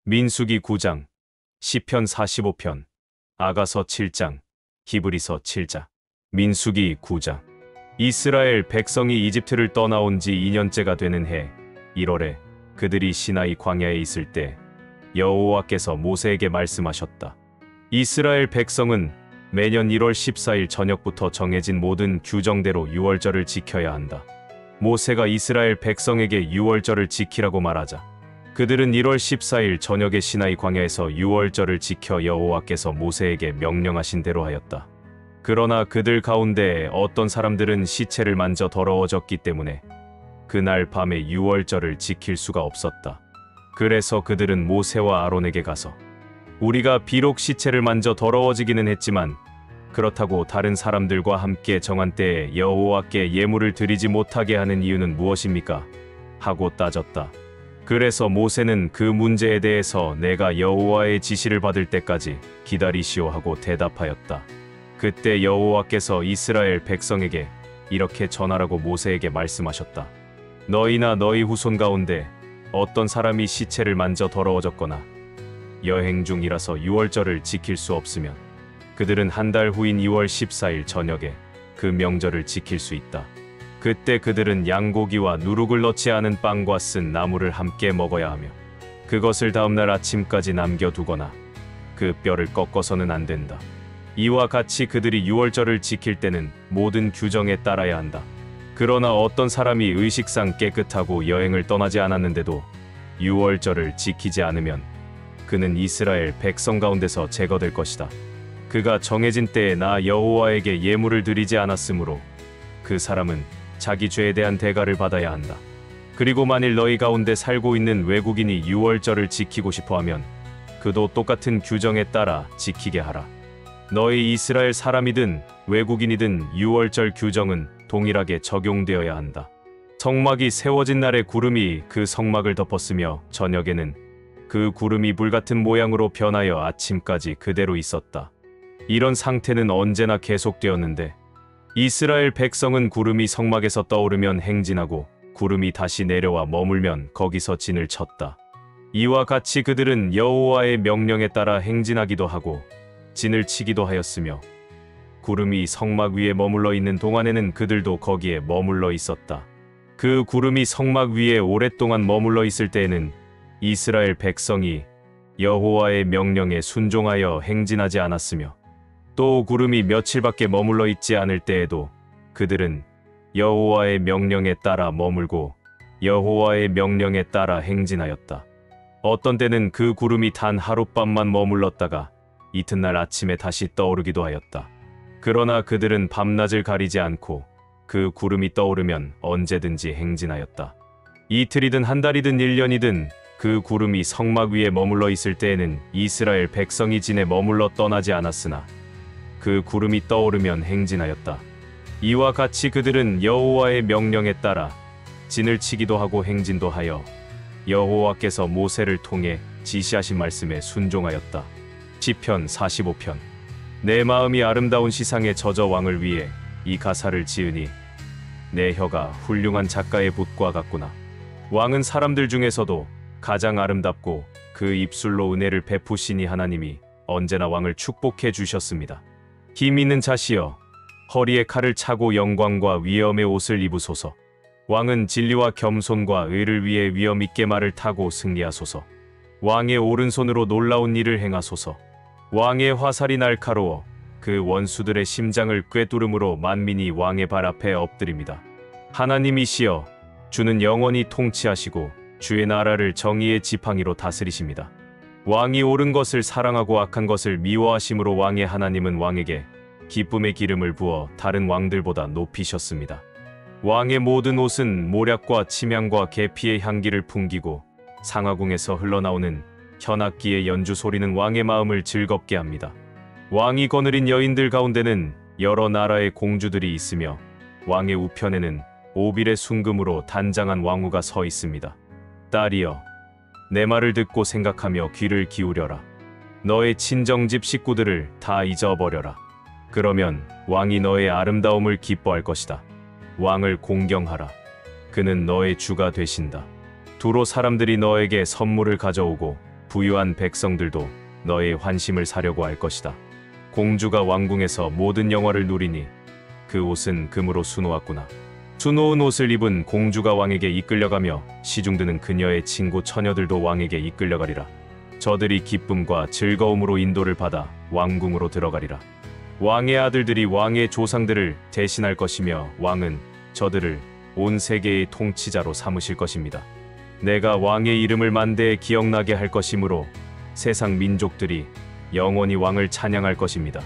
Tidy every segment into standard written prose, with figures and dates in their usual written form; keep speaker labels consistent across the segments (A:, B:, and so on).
A: 민수기 9장, 시편 45편, 아가서 7장, 히브리서 7장. 민수기 9장. 이스라엘 백성이 이집트를 떠나온 지 2년째가 되는 해 1월에 그들이 시나이 광야에 있을 때 여호와께서 모세에게 말씀하셨다. 이스라엘 백성은 매년 1월 14일 저녁부터 정해진 모든 규정대로 유월절을 지켜야 한다. 모세가 이스라엘 백성에게 유월절을 지키라고 말하자 그들은 1월 14일 저녁에 시나이 광야에서 유월절을 지켜 여호와께서 모세에게 명령하신 대로 하였다. 그러나 그들 가운데 어떤 사람들은 시체를 만져 더러워졌기 때문에 그날 밤에 유월절을 지킬 수가 없었다. 그래서 그들은 모세와 아론에게 가서 우리가 비록 시체를 만져 더러워지기는 했지만 그렇다고 다른 사람들과 함께 정한 때에 여호와께 예물을 드리지 못하게 하는 이유는 무엇입니까? 하고 따졌다. 그래서 모세는 그 문제에 대해서 내가 여호와의 지시를 받을 때까지 기다리시오 하고 대답하였다. 그때 여호와께서 이스라엘 백성에게 이렇게 전하라고 모세에게 말씀하셨다. 너희나 너희 후손 가운데 어떤 사람이 시체를 만져 더러워졌거나 여행 중이라서 유월절을 지킬 수 없으면 그들은 한 달 후인 2월 14일 저녁에 그 명절을 지킬 수 있다. 그때 그들은 양고기와 누룩을 넣지 않은 빵과 쓴 나물을 함께 먹어야 하며 그것을 다음날 아침까지 남겨두거나 그 뼈를 꺾어서는 안 된다. 이와 같이 그들이 유월절을 지킬 때는 모든 규정에 따라야 한다. 그러나 어떤 사람이 의식상 깨끗하고 여행을 떠나지 않았는데도 유월절을 지키지 않으면 그는 이스라엘 백성 가운데서 제거될 것이다. 그가 정해진 때에 나 여호와에게 예물을 드리지 않았으므로 그 사람은 자기 죄에 대한 대가를 받아야 한다. 그리고 만일 너희 가운데 살고 있는 외국인이 유월절을 지키고 싶어하면 그도 똑같은 규정에 따라 지키게 하라. 너희 이스라엘 사람이든 외국인이든 유월절 규정은 동일하게 적용되어야 한다. 성막이 세워진 날에 구름이 그 성막을 덮었으며 저녁에는 그 구름이 불같은 모양으로 변하여 아침까지 그대로 있었다. 이런 상태는 언제나 계속되었는데 이스라엘 백성은 구름이 성막에서 떠오르면 행진하고 구름이 다시 내려와 머물면 거기서 진을 쳤다. 이와 같이 그들은 여호와의 명령에 따라 행진하기도 하고 진을 치기도 하였으며 구름이 성막 위에 머물러 있는 동안에는 그들도 거기에 머물러 있었다. 그 구름이 성막 위에 오랫동안 머물러 있을 때에는 이스라엘 백성이 여호와의 명령에 순종하여 행진하지 않았으며 또 구름이 며칠밖에 머물러 있지 않을 때에도 그들은 여호와의 명령에 따라 머물고 여호와의 명령에 따라 행진하였다. 어떤 때는 그 구름이 단 하룻밤만 머물렀다가 이튿날 아침에 다시 떠오르기도 하였다. 그러나 그들은 밤낮을 가리지 않고 그 구름이 떠오르면 언제든지 행진하였다. 이틀이든 한 달이든 1년이든 그 구름이 성막 위에 머물러 있을 때에는 이스라엘 백성이 진에 머물러 떠나지 않았으나 그 구름이 떠오르면 행진하였다. 이와 같이 그들은 여호와의 명령에 따라 진을 치기도 하고 행진도 하여 여호와께서 모세를 통해 지시하신 말씀에 순종하였다. 시편 45편. 내 마음이 아름다운 시상의 저저 왕을 위해 이 가사를 지으니 내 혀가 훌륭한 작가의 붓과 같구나. 왕은 사람들 중에서도 가장 아름답고 그 입술로 은혜를 베푸시니 하나님이 언제나 왕을 축복해 주셨습니다. 힘 있는 자시여, 허리에 칼을 차고 영광과 위엄의 옷을 입으소서. 왕은 진리와 겸손과 의를 위해 위엄 있게 말을 타고 승리하소서. 왕의 오른손으로 놀라운 일을 행하소서. 왕의 화살이 날카로워 그 원수들의 심장을 꿰뚫음으로 만민이 왕의 발 앞에 엎드립니다. 하나님이시여, 주는 영원히 통치하시고 주의 나라를 정의의 지팡이로 다스리십니다. 왕이 옳은 것을 사랑하고 악한 것을 미워하심으로 왕의 하나님은 왕에게 기쁨의 기름을 부어 다른 왕들보다 높이셨습니다. 왕의 모든 옷은 모략과 침향과 계피의 향기를 풍기고 상하궁에서 흘러나오는 현악기의 연주 소리는 왕의 마음을 즐겁게 합니다. 왕이 거느린 여인들 가운데는 여러 나라의 공주들이 있으며 왕의 우편에는 오빌의 순금으로 단장한 왕후가 서 있습니다. 딸이여, 내 말을 듣고 생각하며 귀를 기울여라. 너의 친정집 식구들을 다 잊어버려라. 그러면 왕이 너의 아름다움을 기뻐할 것이다. 왕을 공경하라. 그는 너의 주가 되신다. 두로 사람들이 너에게 선물을 가져오고 부유한 백성들도 너의 환심을 사려고 할 것이다. 공주가 왕궁에서 모든 영화를 누리니 그 옷은 금으로 수놓았구나. 수놓은 옷을 입은 공주가 왕에게 이끌려가며 시중드는 그녀의 친구 처녀들도 왕에게 이끌려가리라. 저들이 기쁨과 즐거움으로 인도를 받아 왕궁으로 들어가리라. 왕의 아들들이 왕의 조상들을 대신할 것이며 왕은 저들을 온 세계의 통치자로 삼으실 것입니다. 내가 왕의 이름을 만대에 기억나게 할 것이므로 세상 민족들이 영원히 왕을 찬양할 것입니다.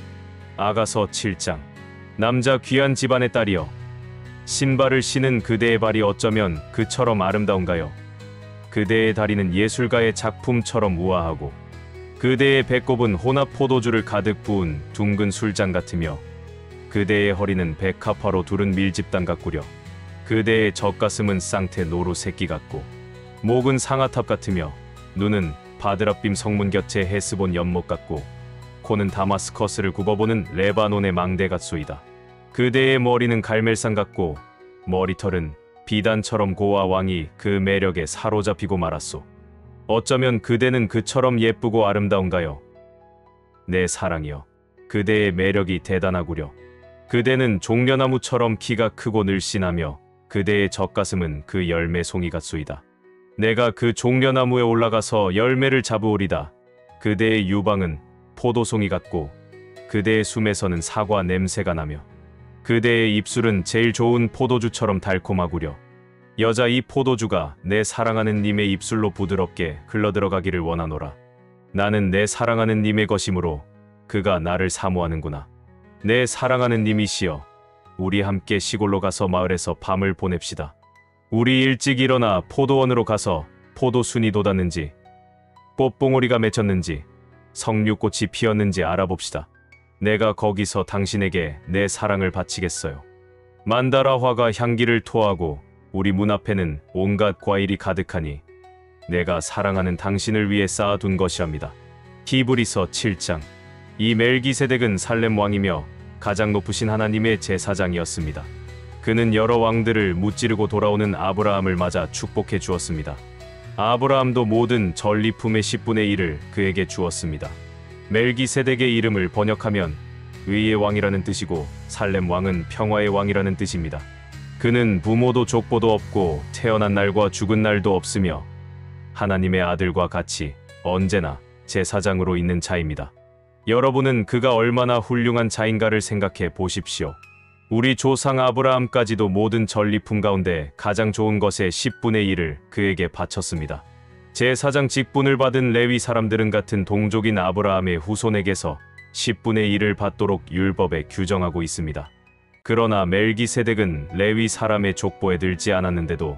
A: 아가서 7장. 남자 귀한 집안의 딸이여, 신발을 신은 그대의 발이 어쩌면 그처럼 아름다운가요? 그대의 다리는 예술가의 작품처럼 우아하고 그대의 배꼽은 혼합 포도주를 가득 부은 둥근 술잔 같으며 그대의 허리는 백합화로 두른 밀집단 같구려. 그대의 젖가슴은 쌍태 노루 새끼 같고 목은 상아탑 같으며 눈은 바드랍빔 성문 곁의 헤스본 연못 같고 코는 다마스커스를 굽어보는 레바논의 망대 같소이다. 그대의 머리는 갈멜산 같고 머리털은 비단처럼 고와 왕이 그 매력에 사로잡히고 말았소. 어쩌면 그대는 그처럼 예쁘고 아름다운가요? 내 사랑이여, 그대의 매력이 대단하구려. 그대는 종려나무처럼 키가 크고 늘씬하며 그대의 젖가슴은 그 열매 송이 같소이다. 내가 그 종려나무에 올라가서 열매를 잡으오리다. 그대의 유방은 포도송이 같고 그대의 숨에서는 사과 냄새가 나며 그대의 입술은 제일 좋은 포도주처럼 달콤하구려. 여자 이 포도주가 내 사랑하는 님의 입술로 부드럽게 흘러들어가기를 원하노라. 나는 내 사랑하는 님의 것이므로 그가 나를 사모하는구나. 내 사랑하는 님이시여, 우리 함께 시골로 가서 마을에서 밤을 보냅시다. 우리 일찍 일어나 포도원으로 가서 포도순이 돋았는지 꽃봉오리가 맺혔는지 석류꽃이 피었는지 알아봅시다. 내가 거기서 당신에게 내 사랑을 바치겠어요. 만다라화가 향기를 토하고 우리 문 앞에는 온갖 과일이 가득하니 내가 사랑하는 당신을 위해 쌓아둔 것이랍니다. 히브리서 7장. 이 멜기세덱은 살렘 왕이며 가장 높으신 하나님의 제사장이었습니다. 그는 여러 왕들을 무찌르고 돌아오는 아브라함을 맞아 축복해 주었습니다. 아브라함도 모든 전리품의 10분의 1을 그에게 주었습니다. 멜기세덱의 이름을 번역하면 의의 왕이라는 뜻이고 살렘 왕은 평화의 왕이라는 뜻입니다. 그는 부모도 족보도 없고 태어난 날과 죽은 날도 없으며 하나님의 아들과 같이 언제나 제사장으로 있는 자입니다. 여러분은 그가 얼마나 훌륭한 자인가를 생각해 보십시오. 우리 조상 아브라함까지도 모든 전리품 가운데 가장 좋은 것의 10분의 1을 그에게 바쳤습니다. 제사장 직분을 받은 레위 사람들은 같은 동족인 아브라함의 후손에게서 10분의 1을 받도록 율법에 규정하고 있습니다. 그러나 멜기세덱은 레위 사람의 족보에 들지 않았는데도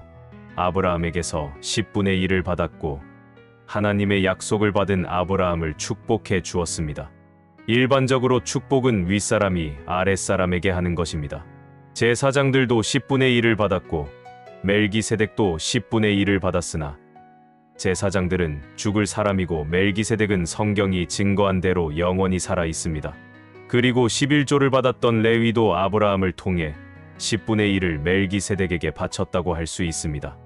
A: 아브라함에게서 10분의 1을 받았고 하나님의 약속을 받은 아브라함을 축복해 주었습니다. 일반적으로 축복은 윗사람이 아랫사람에게 하는 것입니다. 제사장들도 10분의 1을 받았고 멜기세덱도 10분의 1을 받았으나 제사장들은 죽을 사람이고 멜기세덱은 성경이 증거한 대로 영원히 살아 있습니다. 그리고 11조를 받았던 레위도 아브라함을 통해 10분의 1을 멜기세덱에게 바쳤다고 할 수 있습니다.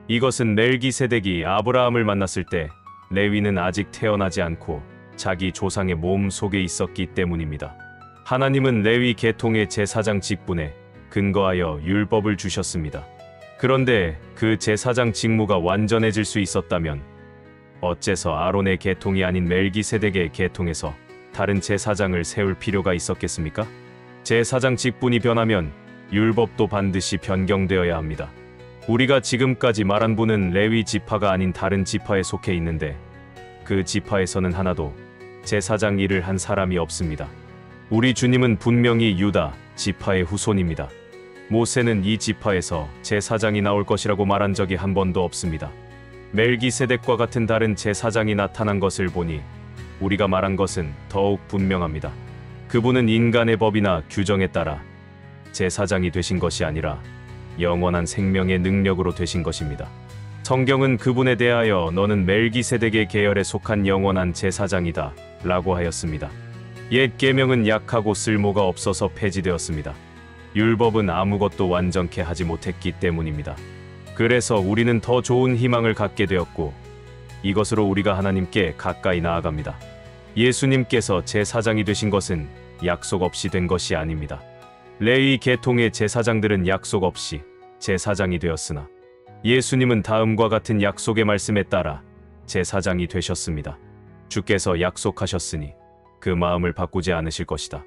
A: 이것은 멜기세덱이 아브라함을 만났을 때 레위는 아직 태어나지 않고 자기 조상의 몸 속에 있었기 때문입니다. 하나님은 레위 계통의 제사장 직분에 근거하여 율법을 주셨습니다. 그런데 그 제사장 직무가 완전해질 수 있었다면 어째서 아론의 계통이 아닌 멜기세덱의 계통에서 다른 제사장을 세울 필요가 있었겠습니까? 제사장 직분이 변하면 율법도 반드시 변경되어야 합니다. 우리가 지금까지 말한 분은 레위 지파가 아닌 다른 지파에 속해 있는데 그 지파에서는 하나도 제사장 일을 한 사람이 없습니다. 우리 주님은 분명히 유다 지파의 후손입니다. 모세는 이 지파에서 제사장이 나올 것이라고 말한 적이 한 번도 없습니다. 멜기세덱과 같은 다른 제사장이 나타난 것을 보니 우리가 말한 것은 더욱 분명합니다. 그분은 인간의 법이나 규정에 따라 제사장이 되신 것이 아니라 영원한 생명의 능력으로 되신 것입니다. 성경은 그분에 대하여 너는 멜기세덱의 계열에 속한 영원한 제사장이다 라고 하였습니다. 옛 계명은 약하고 쓸모가 없어서 폐지되었습니다. 율법은 아무것도 완전케 하지 못했기 때문입니다. 그래서 우리는 더 좋은 희망을 갖게 되었고 이것으로 우리가 하나님께 가까이 나아갑니다. 예수님께서 제사장이 되신 것은 약속 없이 된 것이 아닙니다. 레위 계통의 제사장들은 약속 없이 제사장이 되었으나 예수님은 다음과 같은 약속의 말씀에 따라 제사장이 되셨습니다. 주께서 약속하셨으니 그 마음을 바꾸지 않으실 것이다.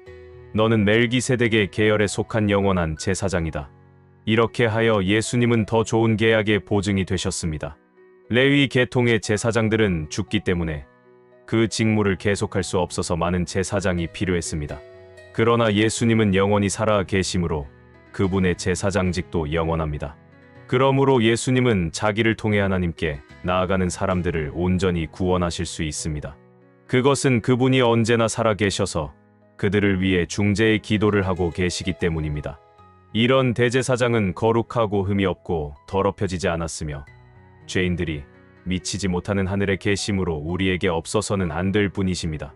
A: 너는 멜기세덱의 계열에 속한 영원한 제사장이다. 이렇게 하여 예수님은 더 좋은 계약의 보증이 되셨습니다. 레위 계통의 제사장들은 죽기 때문에 그 직무를 계속할 수 없어서 많은 제사장이 필요했습니다. 그러나 예수님은 영원히 살아 계심으로 그분의 제사장직도 영원합니다. 그러므로 예수님은 자기를 통해 하나님께 나아가는 사람들을 온전히 구원하실 수 있습니다. 그것은 그분이 언제나 살아 계셔서 그들을 위해 중재의 기도를 하고 계시기 때문입니다. 이런 대제사장은 거룩하고 흠이 없고 더럽혀지지 않았으며 죄인들이 미치지 못하는 하늘에 계심으로 우리에게 없어서는 안 될 분이십니다.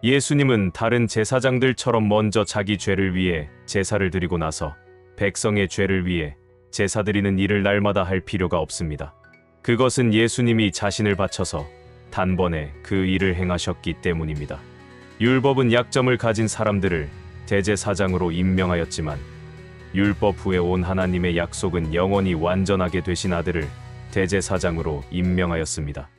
A: 예수님은 다른 제사장들처럼 먼저 자기 죄를 위해 제사를 드리고 나서 백성의 죄를 위해 제사 드리는 일을 날마다 할 필요가 없습니다. 그것은 예수님이 자신을 바쳐서 단번에 그 일을 행하셨기 때문입니다. 율법은 약점을 가진 사람들을 대제사장으로 임명하였지만 율법 후에 온 하나님의 약속은 영원히 완전하게 되신 아들을 대제사장으로 임명하였습니다.